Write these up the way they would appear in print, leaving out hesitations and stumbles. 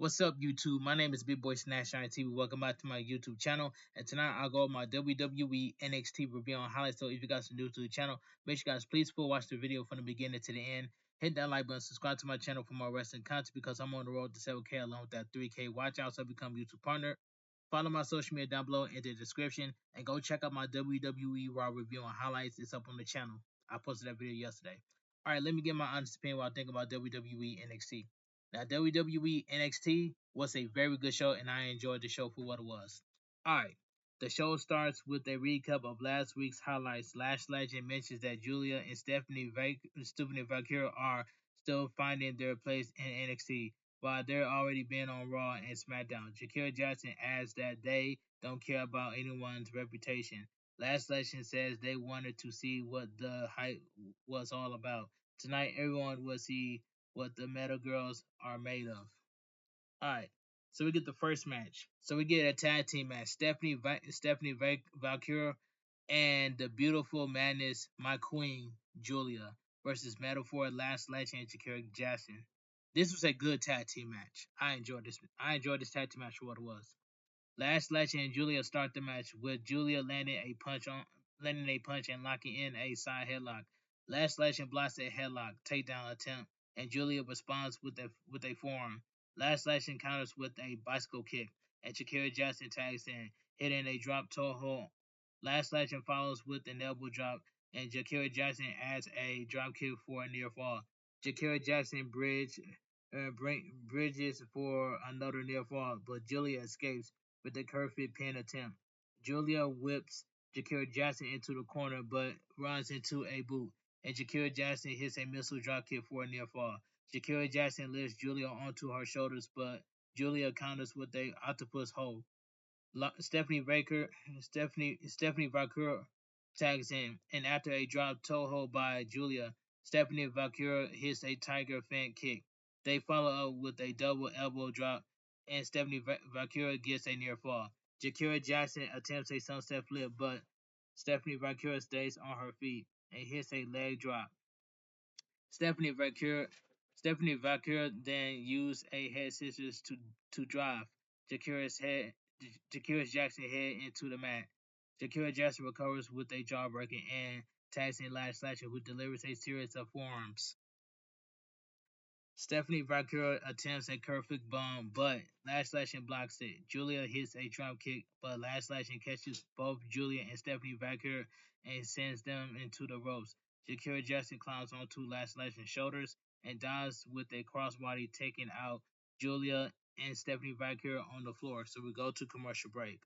What's up, YouTube? My name is Big Boy Snatch Shine TV. Welcome back to my YouTube channel. And tonight I'll go over my WWE NXT review on highlights. So if you guys are new to the channel, make sure you guys please watch the video from the beginning to the end. Hit that like button, subscribe to my channel for more wrestling content because I'm on the road to 7K along with that 3K. Watch out so become YouTube partner. Follow my social media down below in the description and go check out my WWE Raw review on highlights. It's up on the channel. I posted that video yesterday. Alright, let me get my honest opinion what I think about WWE NXT. Now, WWE NXT was a very good show, and I enjoyed the show for what it was. Alright, the show starts with a recap of last week's highlights. Lash Legend mentions that Julia and Stephanie Valkyrie are still finding their place in NXT, while they're already been on Raw and SmackDown. Shakira Jackson adds that they don't care about anyone's reputation. Lash Legend says they wanted to see what the hype was all about. Tonight, everyone will see what the Metal Girls are made of. Alright, so we get the first match. So we get a tag team match. Stephanie Valkyrie and the beautiful madness, my queen, Julia, versus Metal Ford, Lash Legend, and Shakira Jackson. This was a good tag team match. I enjoyed this. I enjoyed this tag team match for what it was. Lash Legend and Julia start the match with Julia landing a punch and locking in a side headlock. Lash Legend blocks a headlock takedown attempt, and Julia responds with a forearm. Lash Legend counters with a bicycle kick, and Shakira Jackson tags in, hitting a drop toe hold. Lash Legend follows with an elbow drop, and Shakira Jackson adds a drop kick for a near fall. Shakira Jackson bridges for another near fall, but Julia escapes with the perfect pin attempt. Julia whips Shakira Jackson into the corner but runs into a boot, and Shakira Jackson hits a missile dropkick for a near fall. Shakira Jackson lifts Julia onto her shoulders, but Julia counters with a octopus hold. Stephanie Valkyrie tags in, and after a drop toe hold by Julia, Stephanie Valkyrie hits a tiger fan kick. They follow up with a double elbow drop, and Stephanie Valkyrie gets a near fall. Shakira Jackson attempts a sunset flip, but Stephanie Valkyrie stays on her feet and hits a leg drop. Stephanie Valkyrie Stephanie Valkyrie then used a head scissors to drive Shakira's head Shakira Jackson head into the mat. Shakira Jackson recovers with a jawbreaker and tags in Lash Legend, who delivers a series of forearms. Stephanie Valkyrie attempts a perfect bomb, but Lash Legend blocks it. Julia hits a drop kick, but Lash Legend catches both Julia and Stephanie Valkyrie and sends them into the ropes. Shakira Jackson climbs onto Lash Legend's shoulders and dives with a crossbody, taking out Julia and Stephanie Valkyrie on the floor. So we go to commercial break.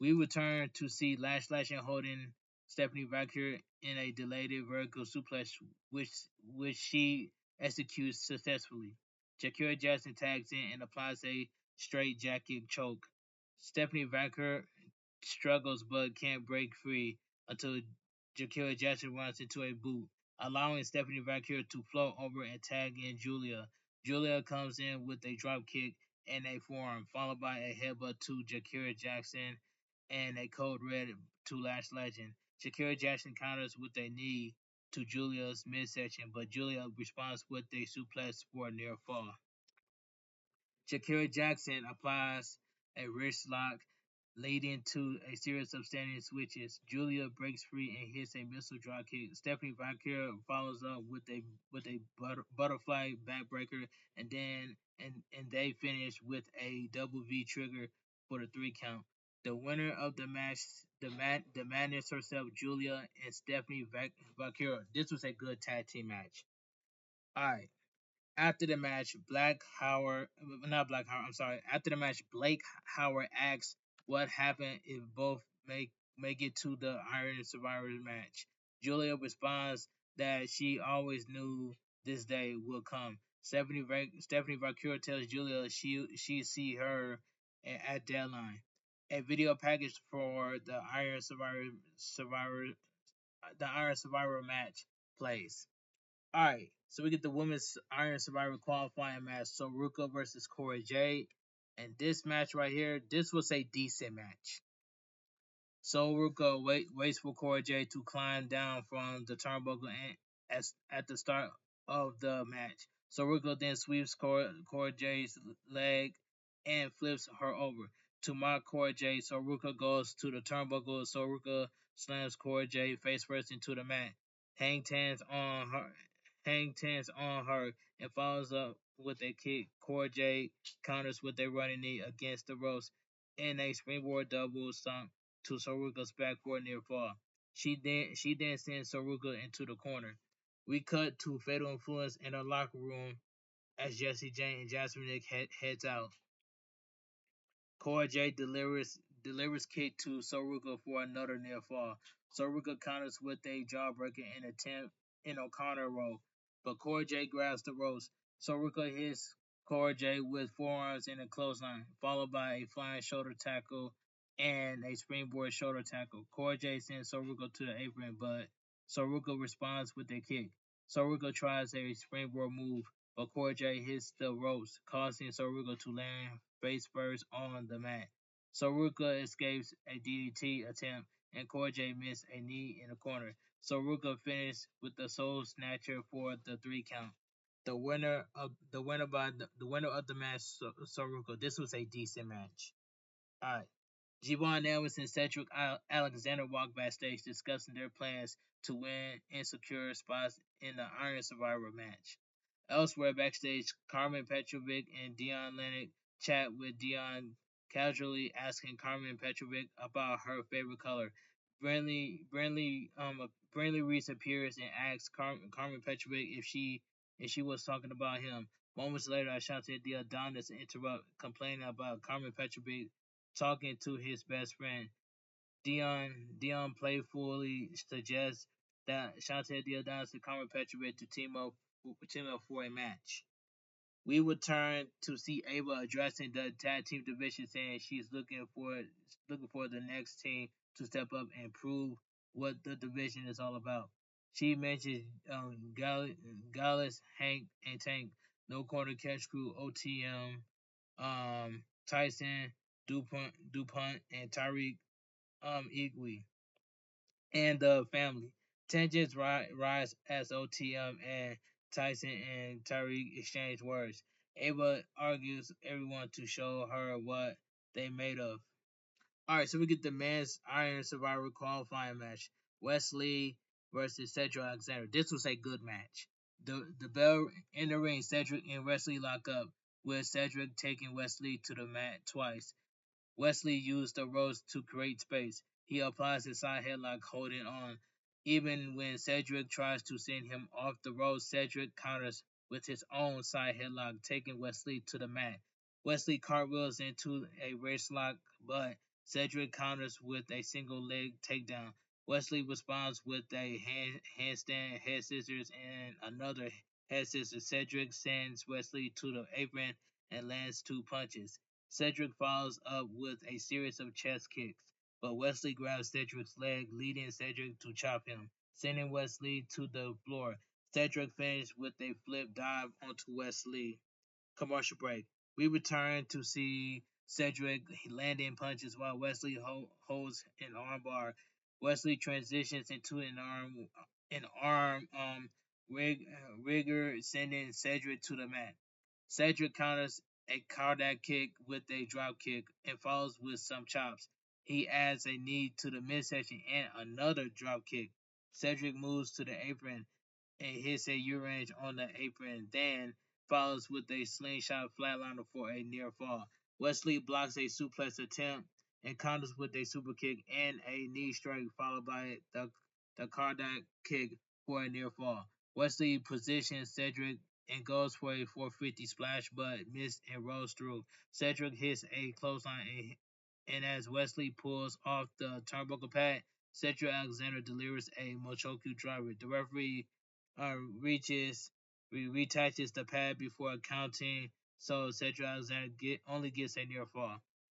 We return to see Lash Legend holding Stephanie Valkyrie in a delayed vertical suplex, which she executes successfully. Shakira Jackson tags in and applies a straight jacket choke. Stephanie Valkyrie struggles but can't break free until Shakira Jackson runs into a boot, allowing Stephanie Valkyrie to float over and tag in Julia. Julia comes in with a drop kick and a forearm, followed by a headbutt to Shakira Jackson and a code red to Lash Legend. Shakira Jackson counters with a knee to Julia's midsection, but Julia responds with a suplex for a near fall. Shakira Jackson applies a wrist lock, leading to a series of standing switches. Julia breaks free and hits a missile drop kick. Stephanie Valkyrie follows up with a butterfly backbreaker, and they finish with a double V trigger for the 3 count. The winner of the match, the madness herself, Julia and Stephanie Valkyrie. This was a good tag team match. All right. After the match, After the match, Blake Howard asks what happened if both make it to the Iron Survivor match. Julia responds that she always knew this day would come. Stephanie Valkyrie tells Julia she see her at deadline. A video package for the Iron Survivor match plays. Alright, so we get the women's Iron Survivor qualifying match, Soruka versus Cora Jade. And this match right here, this was a decent match. Soruka waits for Cora Jade to climb down from the turnbuckle at the start of the match. Saruka then sweeps Cora J's leg and flips her over. To mock Cora J, Saruka goes to the turnbuckle. Saruka slams Cora J face first into the mat. Hang tens on her, hang tens on her, and follows up with a kick. Cora J counters with a running knee against the ropes in a springboard double stomp to Saruka's back for a near fall. She then sends Saruka into the corner. We cut to Fatal Influence in a locker room as Jesse Jane and Jasmine Nick heads out. Cora J delivers kick to Soruka for another near fall. Soruka counters with a jawbreaker and attempt in O'Connor roll, but Cora J grabs the ropes. Soruka hits Cora J with forearms in a clothesline, followed by a flying shoulder tackle and a springboard shoulder tackle. Cora J sends Soruka to the apron, but Soruka responds with a kick. Soruka tries a springboard move, but Cora J hits the ropes, causing Soruka to land face first on the mat. Soruka escapes a DDT attempt, and Cora J missed a knee in the corner. Soruka finished with the Soul Snatcher for the 3 count. The winner of the match, Soruka. This was a decent match. All right. Javon Ellis and Cedric Alexander walk backstage discussing their plans to win and secure spots in the Iron Survivor match. Elsewhere backstage, Carmen Petrovic and Dion Lennox chat with Dion, casually asking Carmen Petrovic about her favorite color. Brandley Reese appears and asks Carmen Petrovic if she was talking about him. Moments later, Ashante the Adonis interrupt, complaining about Carmen Petrovic talking to his best friend. Dion playfully suggests that Shante Diodanis and Carmen Petrovic to team up for a match. We would turn to see Ava addressing the tag team division, saying she's looking for the next team to step up and prove what the division is all about. She mentions Gallus, Hank, and Tank, No Corner Catch Crew, OTM, Tyson, DuPont, and Tyreek Igwe, and the family. Tensions rise as OTM and Tyson and Tyreek exchange words. Ava argues everyone to show her what they made of. Alright, so we get the men's Iron Survivor qualifying match. Wesley versus Cedric Alexander. This was a good match. The bell in the ring, Cedric and Wesley lock up, with Cedric taking Wesley to the mat twice. Wesley used the ropes to create space. He applies his side headlock holding on. Even when Cedric tries to send him off the ropes, Cedric counters with his own side headlock, taking Wesley to the mat. Wesley cartwheels into a wrist lock, but Cedric counters with a single leg takedown. Wesley responds with a handstand, head scissors, and another head scissors. Cedric sends Wesley to the apron and lands 2 punches. Cedric follows up with a series of chest kicks, but Wesley grabs Cedric's leg, leading Cedric to chop him, sending Wesley to the floor. Cedric finished with a flip dive onto Wesley. Commercial break. We return to see Cedric landing punches while Wesley holds an armbar. Wesley transitions into an arm rigger, sending Cedric to the mat. Cedric counters a cardiac kick with a drop kick and follows with some chops. He adds a knee to the midsection and another drop kick. Cedric moves to the apron and hits a U-range on the apron, then follows with a slingshot flatliner for a near fall. Wesley blocks a suplex attempt and counters with a super kick and a knee strike, followed by the cardiac kick for a near fall. Wesley positions Cedric and goes for a 450 splash, but missed and rolls through. Cedric hits a clothesline, and as Wesley pulls off the turnbuckle pad, Cedric Alexander delivers a Mochoku driver. The referee uh, reaches reattaches the pad before counting, so Cedric Alexander only gets a near fall.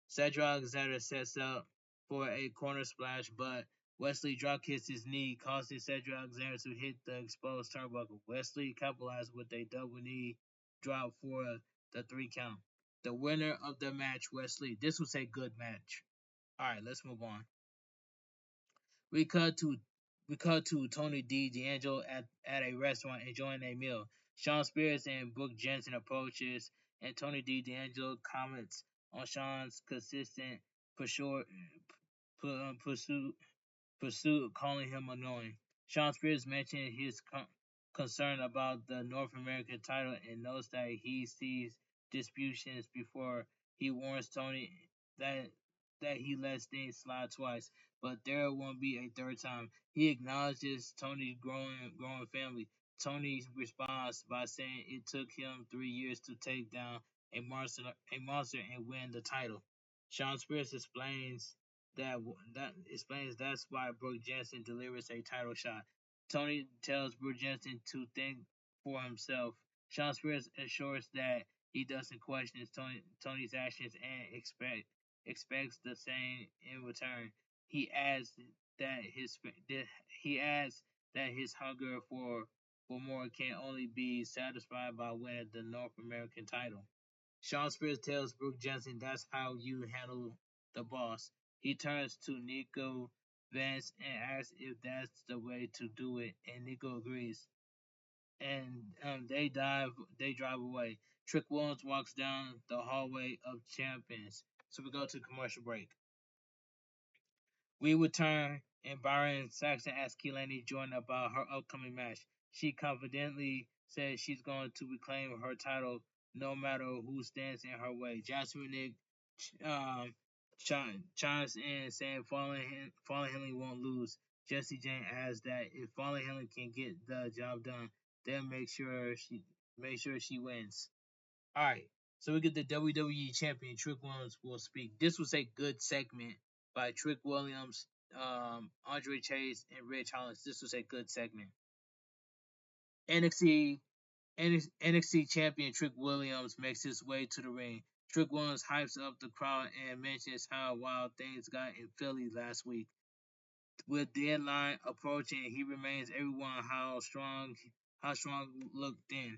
Cedric Alexander sets up for a corner splash, but Wesley drop kicks his knee, causing Cedric Alexander to hit the exposed turnbuckle. Wesley capitalized with a double knee drop for the 3 count. The winner of the match, Wesley. This was a good match. All right, let's move on. We cut to we cut to Tony D. D'Angelo at a restaurant enjoying a meal. Sean Spears and Brooke Jensen approaches, and Tony D'Angelo comments on Sean's consistent pursuit, pursuit calling him annoying. Sean Spears mentioned his concern about the North American title and notes that he sees disputations before he warns Tony that he lets things slide twice, but there won't be a third time. He acknowledges Tony's growing family. Tony responds by saying it took him 3 years to take down a monster and win the title. Sean Spears that explains that's why Brooke Jensen delivers a title shot. Tony tells Brooke Jensen to think for himself. Sean Spears assures that he doesn't question Tony's actions and expects the same in return. He adds that his hunger for more can only be satisfied by winning the North American title. Sean Spears tells Brooke Jensen that's how you handle the boss. He turns to Nico Vance and asks if that's the way to do it, and Nico agrees. And they drive away. Trick Williams walks down the hallway of champions. So we go to commercial break. We return, and Byron Saxton asks Kelani Jordan about her upcoming match. She confidently says she's going to reclaim her title no matter who stands in her way. Jasmine Nick um, chimes in saying Fallen Henley won't lose. Jesse Jane adds that if Fallen Henley can get the job done, they'll make sure she wins. All right. So we get the WWE champion Trick Williams will speak. This was a good segment by Trick Williams, Andre Chase, and Rich Hollis. This was a good segment. NXT NXT champion Trick Williams makes his way to the ring. Trick Williams hypes up the crowd and mentions how wild things got in Philly last week. With deadline approaching, he reminds everyone how strong looked in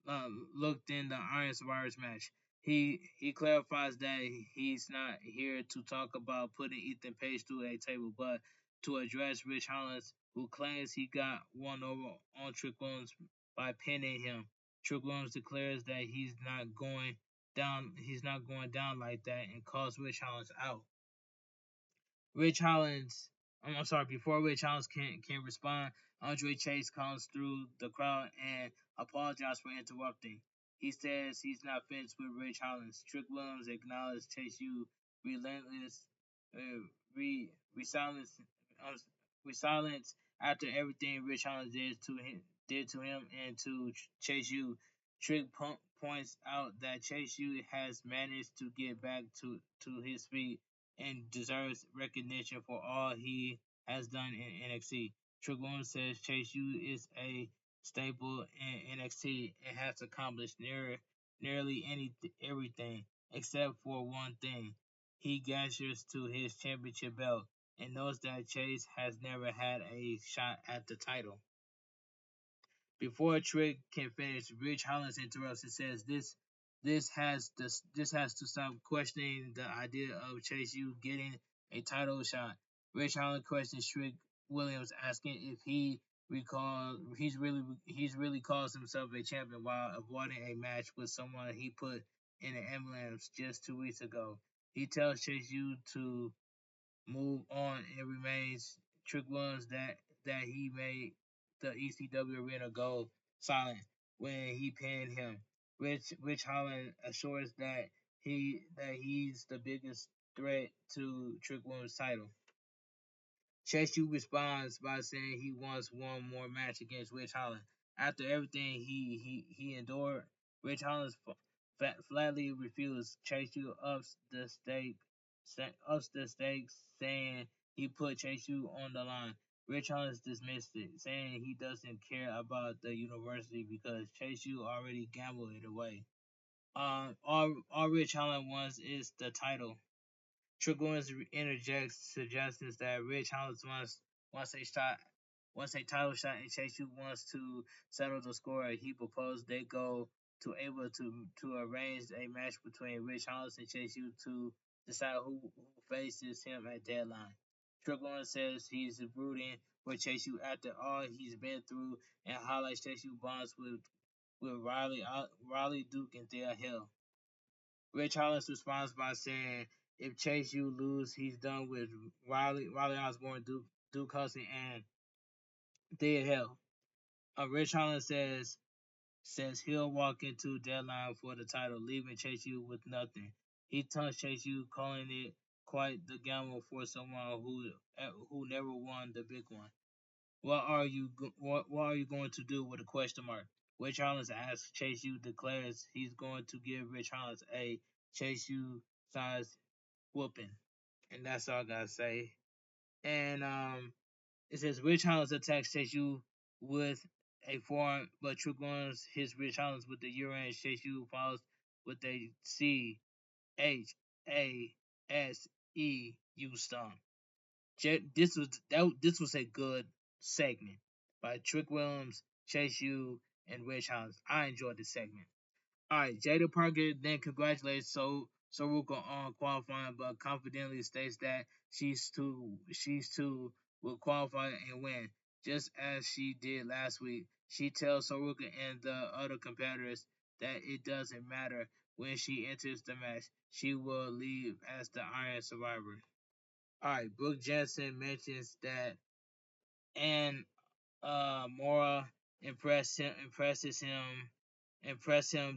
the Iron Survivors match. He clarifies that he's not here to talk about putting Ethan Page through a table, but to address Rich Hollins, who claims he got one over on Trick Williams by pinning him. Trick Williams declares that he's not going down. He's not going down like that, and calls Rich Hollins out. Rich Hollins, I'm sorry, before Rich Hollins can respond, Andre Chase comes through the crowd and apologizes for interrupting. He says he's not finished with Rich Hollins. Trick Williams acknowledges Chase U relentless resilience, resilience after everything Rich Hollins did to him and to Chase U. Trick points out that Chase U has managed to get back to his feet and deserves recognition for all he has done in NXT. Trick Williams says Chase U is a staple in NXT and has accomplished nearly everything except for one thing. He gestures to his championship belt and notes that Chase has never had a shot at the title. Before Trick can finish, Rich Hollins interrupts and says this has to stop questioning the idea of Chase U getting a title shot. Rich Hollins questions Trick Williams, asking if he's really calls himself a champion while avoiding a match with someone he put in an ambulance just 2 weeks ago. He tells Chase U to move on and remains Trick Williams that he made the ECW arena go silent when he pinned him. Rich Holland assures that he's the biggest threat to Trick Williams' title. Chase responds by saying he wants one more match against Rich Holland. After everything he endured, Rich Holland flatly refused. Chase ups the stakes, saying he put Chase on the line. Rich Holland dismissed it, saying he doesn't care about the university because Chase already gambled it away. All Rich Holland wants is the title. Trick Williams interjects, suggestions that Rich Hollins wants a shot, wants a title shot, and Chase wants to settle the score. He proposed they go to able to arrange a match between Rich Hollins and Chase to decide who faces him at deadline. Trick Williams says he's rooting for Chase after all he's been through and highlights Chase bonds with Riley Duke and Thea Hill. Rich Hollis responds by saying, "If Chase U lose, he's done with Riley Osborne, Duke Hudson, and Thea Hill." Rich Hollis says he'll walk into deadline for the title, leaving Chase U with nothing. He taunts Chase U, calling it quite the gamble for someone who never won the big one. What are you going to do with a question mark? Rich Hollins asks. Chase U declares he's going to give Rich Hollins a Chase U size whooping, and that's all I gotta say. And it says Rich Hollins attacks Chase U with a forearm, but Trick Williams hits Rich Hollins with the urine. Chase U follows with a CHASEU stomp. This was a good segment by Trick Williams, Chase U, and Rich Hollins. I enjoyed this segment. All right, Jada Parker then congratulates Soruka on qualifying, but confidently states that she's too will qualify and win, just as she did last week. She tells Soruka and the other competitors that it doesn't matter when she enters the match. She will leave as the Iron Survivor. All right, Brooke Jensen mentions that and Mora impressed him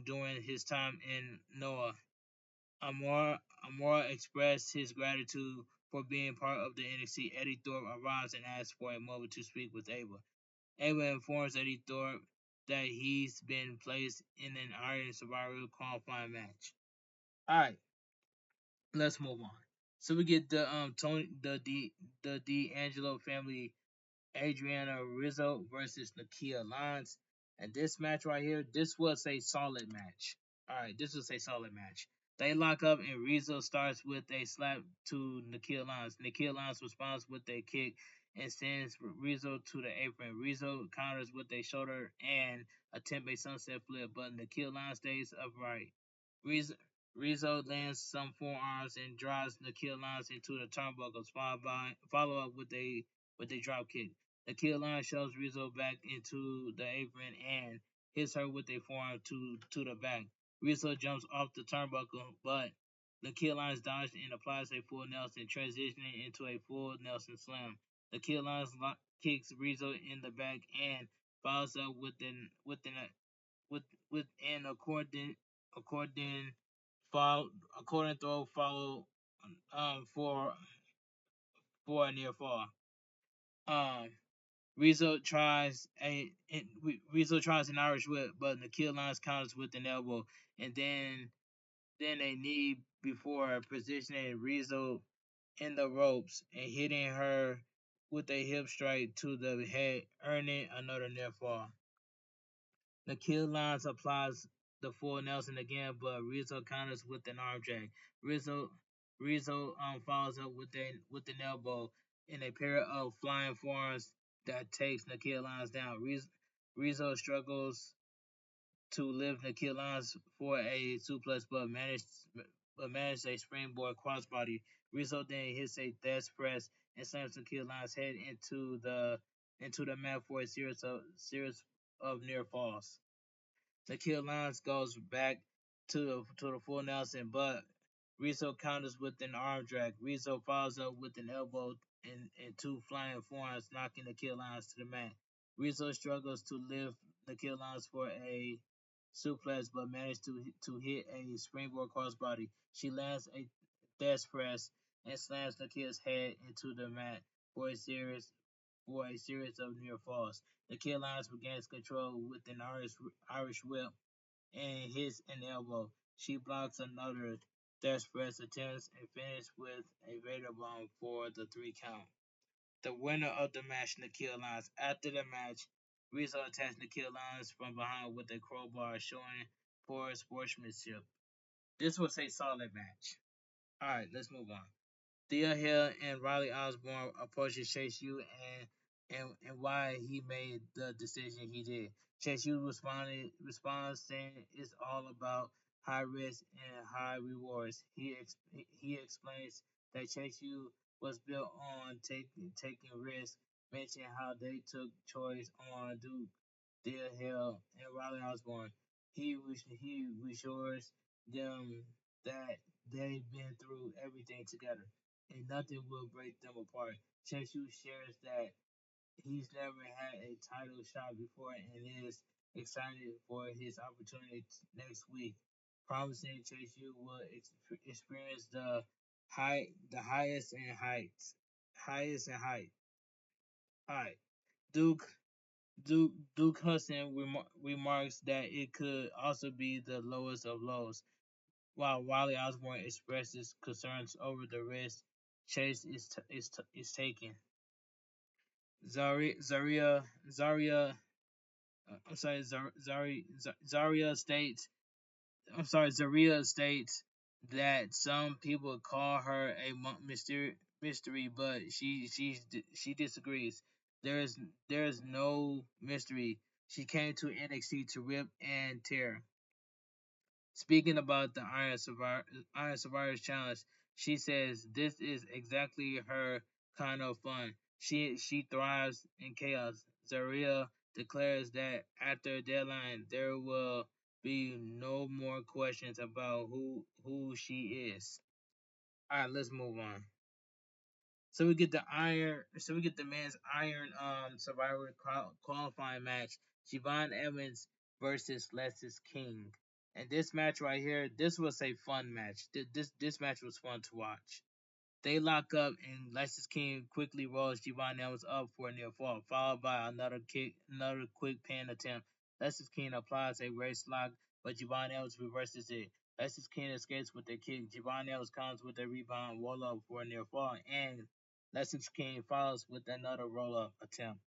during his time in Noah. Amora expressed his gratitude for being part of the NXT. Eddie Thorpe arrives and asks for a moment to speak with Ava. Ava informs Eddie Thorpe that he's been placed in an Iron Survivor qualifying match. All right, let's move on. So we get the D'Angelo family, Adriana Rizzo versus Nakia Lyons. And this match right here, this was a solid match. Alright, this was a solid match. They lock up and Rizzo starts with a slap to Nakia Lyons. Nakia Lyons responds with a kick and sends Rizzo to the apron. Rizzo counters with a shoulder and attempt a sunset flip, but Nakia Lyons stays upright. Rizzo, Rizzo lands some forearms and drives Nakia Lyons into the turnbuckles, follow up with a drop kick. Nakia Lyons shoves Rizzo back into the apron and hits her with a forearm to the back. Rizzo jumps off the turnbuckle, but Nakia Lyons dodges and applies a full Nelson, transitioning into a full Nelson slam. Nakia Lyons kicks Rizzo in the back and follows up with an accordion accordion throw follow for a near fall. Um, Rizzo tries an Irish whip, but Nakia Lyons counters with an elbow, and then a knee before positioning Rizzo in the ropes and hitting her with a hip strike to the head, earning another near fall. Nakia Lyons applies the full Nelson again, but Rizzo counters with an arm drag. Rizzo follows up with an elbow in a pair of flying forearms that takes Nakia Lyons down. Rizzo struggles to lift Nakia Lyons for a suplex, but managed a springboard crossbody. Rizzo then hits a death press and slams Nakia Lyons' head into the mat for a series of near falls. Nakia Lyons goes back to the full Nelson, but Rizzo counters with an arm drag. Rizzo follows up with an elbow and two flying forearms, knocking Nakia Lyons to the mat. Rizzo struggles to lift Nakia Lyons for a suplex, but manages to hit a springboard crossbody. She lands a death press and slams Nakia's head into the mat for a series of near falls. Nakia Lyons regains control with an Irish whip and hits an elbow. She blocks another death press attempts and finishes with a Vader bomb for the 3 count. The winner of the match, Nakia Lyons. After the match, Rizzo attacks Nakia Lyons from behind with a crowbar, showing poor sportsmanship. This was a solid match. Alright, let's move on. Thea Hill and Riley Osborne approaches Chase U and why he made the decision he did. Chase U responds saying it's all about high risk and high rewards. He explains that Chase U was built on taking risks, mentioning how they took choice on Duke Dale Hill, and Riley Osborne. He reassures them that they've been through everything together, and nothing will break them apart. Chase U shares that he's never had a title shot before and is excited for his opportunity next week, promising Chase U will experience the highest and height. All right, Duke Duke Hudson remarks that it could also be the lowest of lows, while Wally Osborne expresses concerns over the risk Chase is taking. Zaria I'm sorry, Zaria states. I'm sorry, Zaria states that some people call her a mystery, but she disagrees. There is no mystery. She came to NXT to rip and tear. Speaking about the Iron Survivors Challenge, she says this is exactly her kind of fun. She thrives in chaos. Zaria declares that after a deadline, there will be no more questions about who she is. All right, let's move on. So we get the men's Iron Survivor qualifying match. Javon Evans versus Lexis King. And this match right here, this was a fun match. This match was fun to watch. They lock up and Lexis King quickly rolls Javon Evans up for a near fall, followed by another quick pin attempt. Lexis King applies a wrist lock, but Javon Evans reverses it. Lexis King escapes with a kick. Javon Evans comes with a rebound roll up for a near fall, and Lexis King follows with another roll up attempt.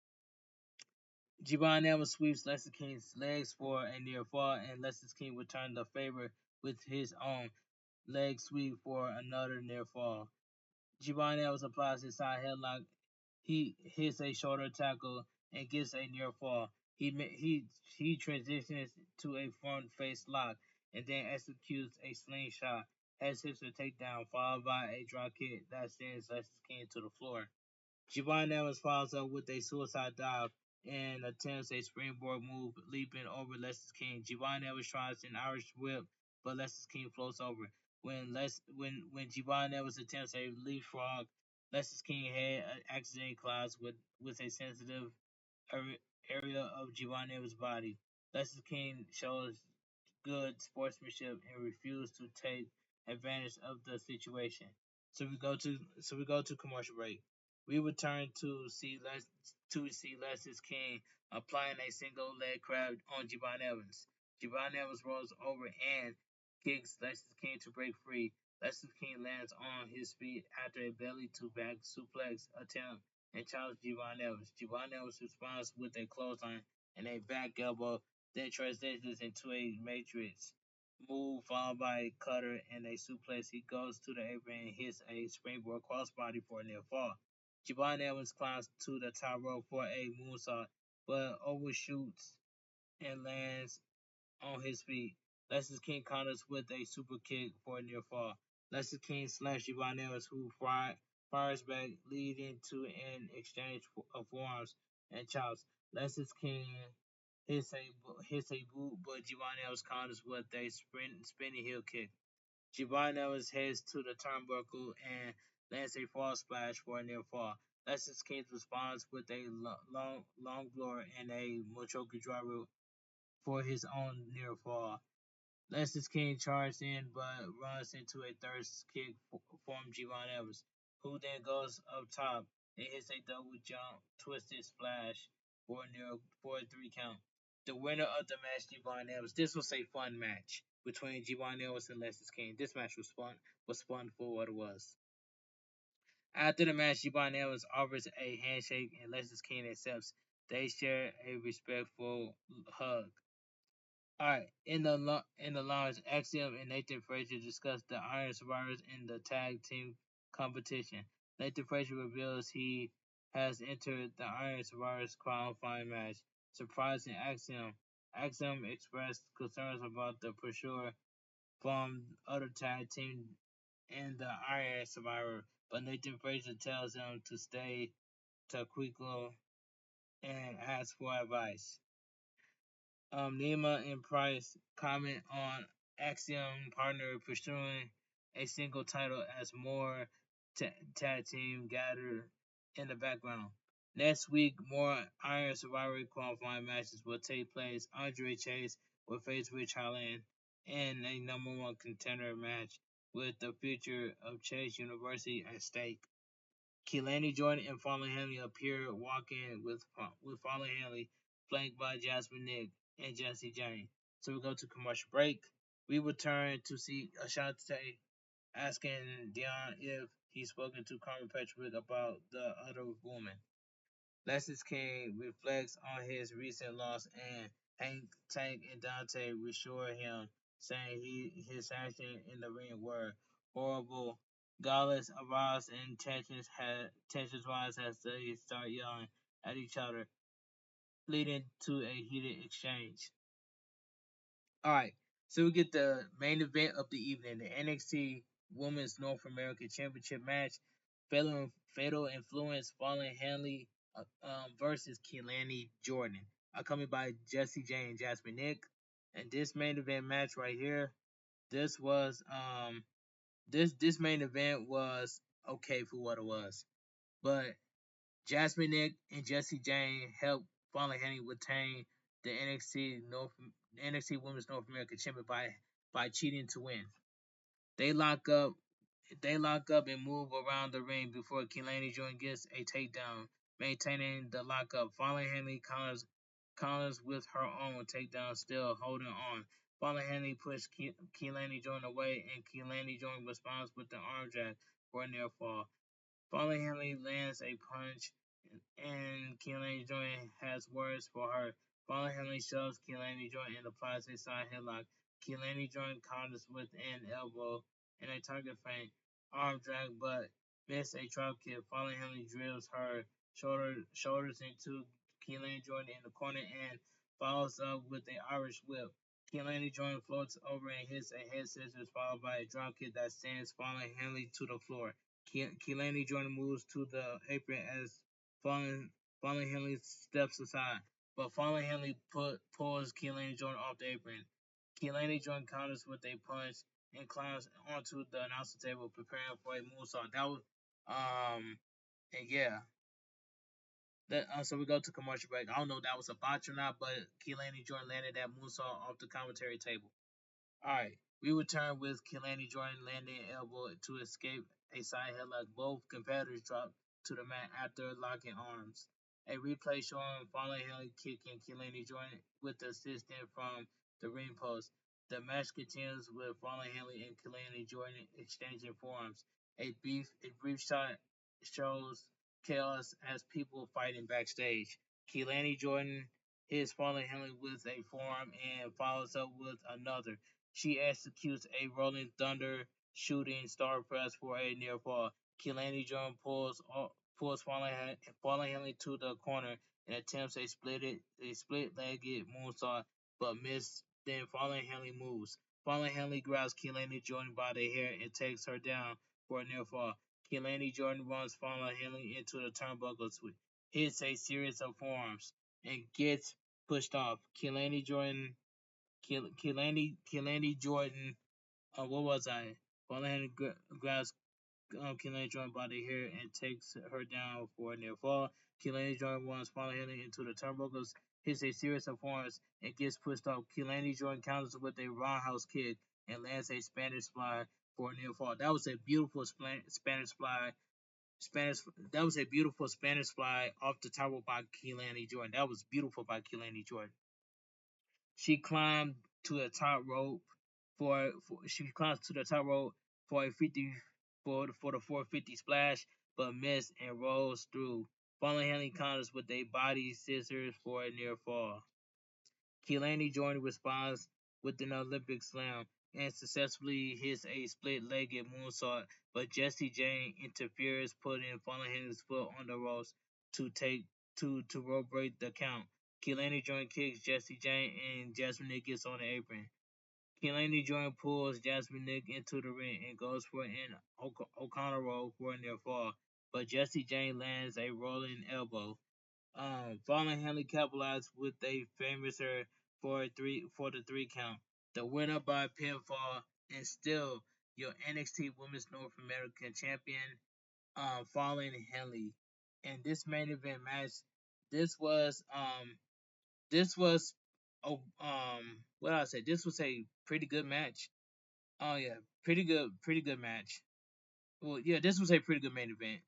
Javon Evans sweeps Lexis King's legs for a near fall, and Lexis King returns the favor with his own leg sweep for another near fall. Javon Evans applies his side headlock. He hits a shoulder tackle and gets a near fall. He transitions to a front face lock and then executes a slingshot. Has hits a takedown followed by a drop kick that sends Lexis King to the floor. Javon Evans follows up with a suicide dive and attempts a springboard move, leaping over Lexis King. Javon Evans tries an Irish whip, but Lexis King floats over. When Javon Evans attempts a leapfrog, Lexis King head accidentally collides with a sensitive area of Javon Evans' body. Lexis King shows good sportsmanship and refused to take advantage of the situation. So we go to commercial break. We return to see Lexis King applying a single leg crab on Javon Evans. Javon Evans rolls over and kicks Lexis King to break free. Lexis King lands on his feet after a belly to back suplex attempt and challenges Javon Evans. Javon Evans responds with a clothesline and a back elbow, then transitions into a matrix move followed by a cutter and a suplex. He goes to the apron and hits a springboard crossbody for a near fall. Javon Evans climbs to the top rope for a moonsault, but overshoots and lands on his feet. Lexis King counters with a super kick for a near fall. Lexis King slaps Javon Evans, who fires back, leading to an exchange of forearms and chops. Lexis King hits a boot, but Javon Evans counters with a spinning heel kick. Javon Evans heads to the turnbuckle and lands a fall splash for a near fall. Lexis King responds with a long blower and a Mochoki driver for his own near fall. Lexis King charges in but runs into a third kick from Javon Evans, who then goes up top and hits a double jump twisted splash for a 3 count. The winner of the match, Javon Evans. This was a fun match between Javon Evans and Lexis King. This match was fun for what it was. After the match, Javon Evans offers a handshake and Lexis King accepts. They share a respectful hug. All right, in the lounge, Axiom and Nathan Frazier discuss the Iron Survivors in the tag team competition. Nathan Frazier reveals he has entered the Iron Survivors qualifying match, surprising Axiom. Axiom expressed concerns about the pressure from other tag team in the Iron Survivor, but Nathan Frazier tells him to stay to Quicklo and ask for advice. Nima and Price comment on Axiom partner pursuing a single title as more tag team gather in the background. Next week, more Iron Survivor qualifying matches will take place. Andre Chase will face Rich Holland in a number one contender match with the future of Chase University at stake. Kelani Jordan and Fallen Henley appear walking with Fallen Henley, flanked by Jasmine Nick and Jesse Jane. So we go to commercial break. We return to see Ashante asking Dion if he's spoken to Carmen Petrovic about the other woman. Lexus King reflects on his recent loss, and Hank, Tank, and Dante reassure him, saying his actions in the ring were horrible. Gallus arrives and tensions rise as they start yelling at each other, leading to a heated exchange. All right, so we get the main event of the evening, the NXT Women's North American Championship match. Fatal Influence Fallen Hanley versus Kelani Jordan. Accompanied by Jesse Jane and Jasmine Nick. And this main event match right here, this was this main event was okay for what it was. But Jasmine Nick and Jesse Jane helped Fallen Hanley retain the NXT Women's North American Champion by cheating to win. They lock up and move around the ring before Kelani Jordan gets a takedown, maintaining the lockup. Fallen Henley counters with her own takedown, still holding on. Fallen Henley pushed Kelani Jordan away, and Kelani Jordan responds with the arm drag for a near fall. Fallen Henley lands a punch, and Kelani Jordan has words for her. Fallen Henley shoves Kelani Jordan and applies a side headlock. Kelani Jordan counters with an elbow and a target feint arm drag, but missed a drop kick. Fallen Henley drills her shoulders into Kelani Jordan in the corner and follows up with an Irish whip. Kelani Jordan floats over and hits a head scissors, followed by a drop kick that sends Fallen Henley to the floor. Kelani Jordan moves to the apron as Fallen Henley steps aside, but Fallen Henley pulls Kelani Jordan off the apron. Kelani Jordan counters with a punch and climbs onto the announcer table, preparing for a moonsault. That was, and yeah. So we go to commercial break. I don't know if that was a botch or not, but Kelani Jordan landed that moonsault off the commentary table. Alright, we return with Kelani Jordan landing an elbow to escape a side headlock. Both competitors drop to the mat after locking arms. A replay showing Fallen Henley kicking Kelani Jordan with assistance from the ring post. The match continues with Fallen Henley and Kelani Jordan exchanging forearms. A brief shot shows chaos as people fighting backstage. Kelani Jordan hits Fallen Henley with a forearm and follows up with another. She executes a rolling thunder shooting star press for a near fall. Kelani Jordan pulls Fallen Henley to the corner and attempts a split-legged moonsault, but misses. Then Fallen Henley moves. Fallen Henley grabs Kelani Jordan by the hair and takes her down for a near fall. Kelani Jordan runs Fallen Henley into the turnbuckles, hits a series of forearms, and gets pushed off. Kelani Jordan, what was I? Fallen grabs Kelani Jordan by the hair and takes her down for a near fall. Kelani Jordan runs Fallen into the turnbuckles, hits a series of forearms, and gets pushed off. Kelani Jordan counters with a roundhouse kick and lands a Spanish fly for a near fall. That was a beautiful Spanish fly. That was a beautiful Spanish fly off the top by Kelani Jordan. That was beautiful by Kelani Jordan. She climbed to the top rope she climbs to the top rope for a 50 for the 450 splash, but missed and rolls through. Fallen Henley counters with a body scissors for a near fall. Kelani Jordan responds with an Olympic slam and successfully hits a split-legged moonsault, but Jesse Jane interferes, putting Fallen Henley's foot on the ropes to rope break the count. Kelani Jordan kicks Jesse Jane and Jasmine Nick gets on the apron. Kelani Jordan pulls Jasmine Nick into the ring and goes for an O'Connor roll for a near fall, but Jesse Jane lands a rolling elbow. Fallen Henley capitalized with a famous for the 3 count. The winner by pinfall and still your NXT Women's North American Champion, following Henley. And this main event match, this was this was what I say, this was a pretty good match. Oh yeah, pretty good match. Well, yeah, this was a pretty good main event.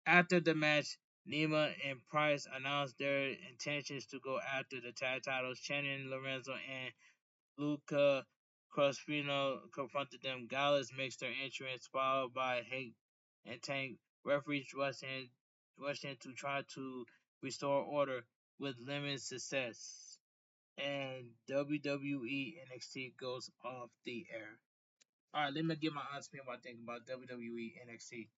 After the match, Nima and Price announced their intentions to go after the tag titles. Shannon Lorenzo and Luca Crospino confronted them. Gallus makes their entrance, followed by Hate and Tank. Referees rushed in to try to restore order with limited success. And WWE NXT goes off the air. Alright, let me give my honest opinion what I think about WWE NXT.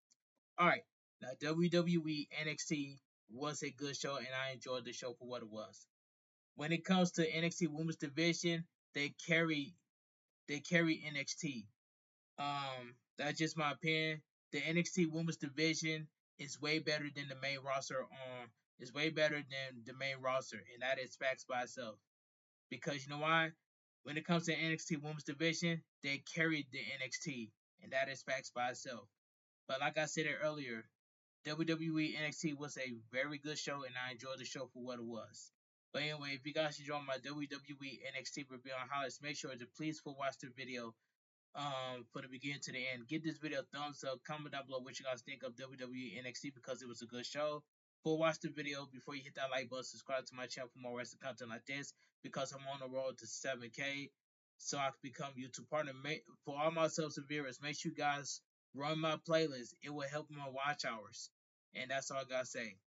Alright, now WWE NXT was a good show, and I enjoyed the show for what it was. When it comes to NXT Women's Division, they carry NXT. That's just my opinion. The NXT Women's Division is way better than the main roster. Is way better than the main roster, and that is facts by itself. Because you know why? When it comes to NXT Women's Division, they carried the NXT, and that is facts by itself. But like I said earlier, WWE NXT was a very good show, and I enjoyed the show for what it was. But anyway, if you guys enjoyed my WWE NXT review on highlights, make sure to please watch the video from the beginning to the end. Give this video a thumbs up. Comment down below what you guys think of WWE NXT because it was a good show. Watch the video before you hit that like button. Subscribe to my channel for more wrestling content like this because I'm on the road to 7K, so I can become YouTube partner. For all my subs and viewers, make sure you guys run my playlist. It will help my watch hours, and that's all I gotta say.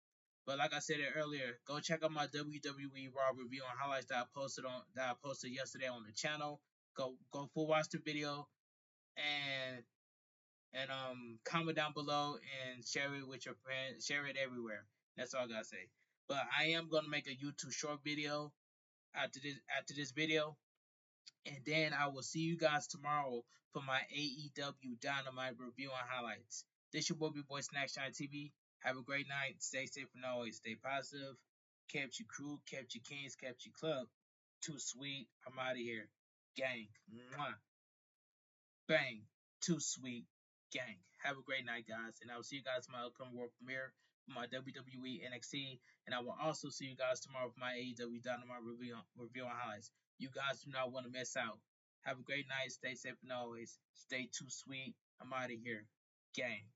But like I said earlier, go check out my WWE Raw review on highlights that I posted yesterday on the channel. Go full watch the video and comment down below and share it with your friends, share it everywhere. That's all I gotta say. But I am gonna make a YouTube short video after this video, and then I will see you guys tomorrow for my AEW Dynamite review and highlights. This your boy Snackshine TV. Have a great night. Stay safe and always stay positive. Kept you crew, kept you kings, kept you club. Too sweet. I'm out of here. Gang. Mwah. Bang. Too sweet. Gang. Have a great night, guys. And I will see you guys in my upcoming world premiere for my WWE NXT. And I will also see you guys tomorrow for my AEW Dynamite review on highlights. You guys do not want to miss out. Have a great night. Stay safe and always. Stay too sweet. I'm out of here. Gang.